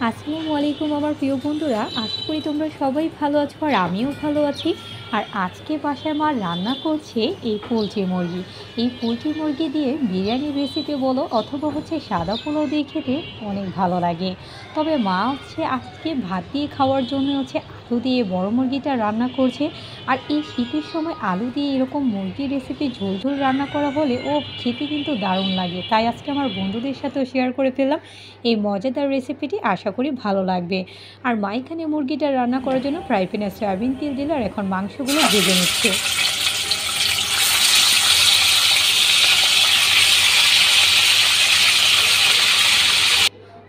আসসালামু আলাইকুম আমার প্রিয় বন্ধুরা, আশা করি তোমরা সবাই ভালো আছো আর আমিও ভালো আছি। আর আজকে বাসায় মা রান্না করছে এই পোলট্রি মুরগি। এই পোলট্রি মুরগি দিয়ে বিরিয়ানির রেসিপি বলো অথবা সাদা পোলাও দিয়ে খেতে অনেক ভালো লাগে। তবে মা আজকে ভাত দিয়ে খাওয়ার জন্য আলু দিয়ে বড় মুরগিটা রান্না করছে। আর এই শীতের সময় আলু দিয়ে এরকম মুরগির রেসিপি ঝোল ঝোল রান্না করা হলে খেতে কিন্তু দারুণ লাগে। তাই আজকে আমার বন্ধুদের সাথেও শেয়ার করে ফেললাম এই মজাদার রেসিপিটি, আশা করি ভালো লাগবে। আর মা এখানে মুরগিটা রান্না করার জন্য ফ্রাই প্যানে সয়াবিন তেল দিল আর এখন মাংসগুলো ভেজে নিচ্ছে।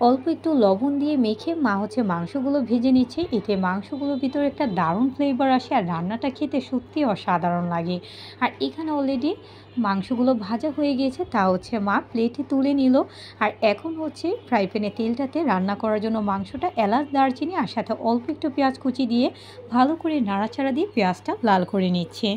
অল্প একটু লবণ দিয়ে মেখে মা মাংসগুলো ভেজে নিচ্ছে। এতে মাংসগুলোর ভিতরে একটা দারুণ ফ্লেভার আসে আর রান্নাটা খেতে সত্যিই অসাধারণ লাগে। আর এখানে অলরেডি মাংসগুলো ভাজা হয়ে গিয়েছে, তা মা প্লেটে তুলে নিল। আর এখন ফ্রাই প্যানে তেলটাতে রান্না করার জন্য মাংসটা এলাচ দারচিনি আর সাথে অল্প একটু পেঁয়াজ কুচি দিয়ে ভালো করে নাড়াচাড়া দিয়ে পেঁয়াজটা লাল করে নিচ্ছে।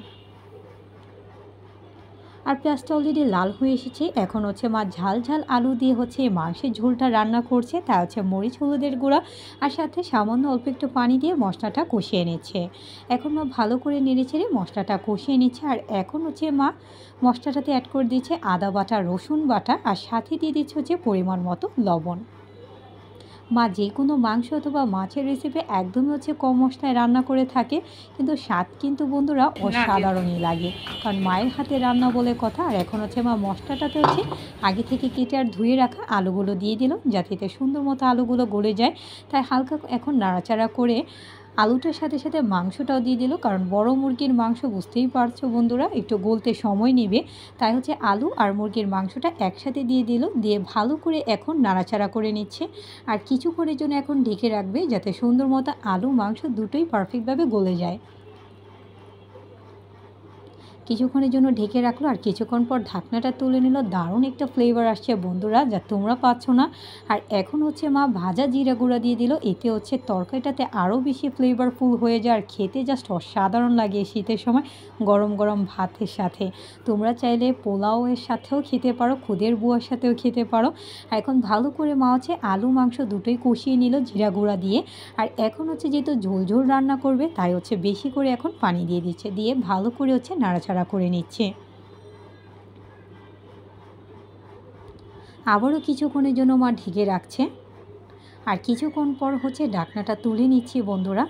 আর পেঁয়াজটা অলরেডি লাল হয়ে এসেছে। এখন মা ঝাল ঝাল আলু দিয়ে মাংসের ঝোলটা রান্না করছে। তা মরিচ হলুদের গুঁড়া আর সাথে সামান্য অল্প একটু পানি দিয়ে মশলাটা কষিয়ে নিচ্ছে। এখন মা ভালো করে নেড়েচেড়ে মশলাটা কষিয়ে নিচ্ছে। আর এখন মা মশলাটাতে অ্যাড করে দিচ্ছে আদা বাটা, রসুন বাটা আর সাথে দিয়ে দিচ্ছে পরিমাণ মতো লবণ। মা যে কোনো মাংস অথবা মাছের রেসিপি একদমই কম মশলায় রান্না করে থাকে, কিন্তু স্বাদ কিন্তু বন্ধুরা অসাধারণই লাগে, কারণ মায়ের হাতে রান্না বলে কথা। আর এখন মা মশলাটাতে আগে থেকে কেটে আর ধুয়ে রাখা আলুগুলো দিয়ে দিল, যাতে সুন্দর মতো আলুগুলো গলে যায়। তাই হালকা এখন নাড়াচাড়া করে আলুটার সাথে সাথে মাংসটাও দিয়ে দিল, কারণ বড় মুরগির মাংস বুঝতেই পারছো বন্ধুরা একটু গলতে সময় নেবে। তাই আলু আর মুরগির মাংসটা একসাথে দিয়ে দিল, দিয়ে ভালো করে এখন নাড়াচাড়া করে নিচ্ছে। আর কিছুক্ষণের জন্য এখন ঢেকে রাখবে, যাতে সুন্দর মতো আলু মাংস দুটোই পারফেক্টভাবে গলে যায়। কিছুক্ষণের জন্য ঢেকে রাখলো আর কিছুক্ষণ পর ঢাকনাটা তুলে নিল। দারুণ একটা ফ্লেভার আসছে বন্ধুরা, যা তোমরা পাচ্ছ না। আর এখন মা ভাজা জিরা গুঁড়া দিয়ে দিল। এতে তরকারিটাতে আরও বেশি ফ্লেভারফুল হয়ে যায় আর খেতে জাস্ট অসাধারণ লাগে শীতের সময় গরম গরম ভাতের সাথে। তোমরা চাইলে পোলাওয়ের সাথেও খেতে পারো, খুদের বুয়ার সাথেও খেতে পারো। এখন ভালো করে মা আলু মাংস দুটোই কষিয়ে নিল জিরা গুঁড়া দিয়ে। আর এখন যেহেতু ঝোল ঝোল রান্না করবে, তাই বেশি করে এখন পানি দিয়ে দিচ্ছে, দিয়ে ভালো করে নাড়াচাড়া করে নিচ্ছে। আবারও কিছুক্ষণের জন্য মা ঢেকে রাখছে। আর কিছুক্ষণ পর ঢাকনাটা তুলে নিচ্ছি বন্ধুরা।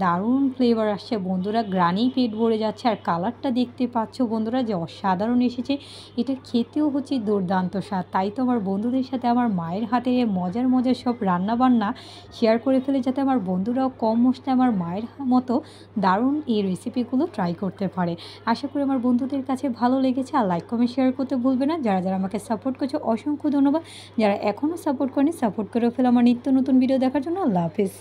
দারুণ ফ্লেভার আসছে বন্ধুরা, গ্রানেই পেট ভরে যাচ্ছে। আর কালারটা দেখতে পাচ্ছ বন্ধুরা যে অসাধারণ এসেছে। এটা খেতেও দুর্দান্ত স্বাদ। তাই তো আমার বন্ধুদের সাথে আমার মায়ের হাতে মজার মজার সব রান্নাবান্না শেয়ার করে ফেলে, যাতে আমার বন্ধুরাও কম মশলায় আমার মায়ের মতো দারুণ এই রেসিপিগুলো ট্রাই করতে পারে। আশা করি আমার বন্ধুদের কাছে ভালো লেগেছে। আর লাইক কমেন্ট শেয়ার করতে ভুলবে না। যারা যারা আমাকে সাপোর্ট করছে অসংখ্য ধন্যবাদ। যারা এখনও সাপোর্ট করেনি, সাপোর্ট করে ফেলে আমার নিত্য নতুন ভিডিও দেখার জন্য। আল্লাহ হাফিজ।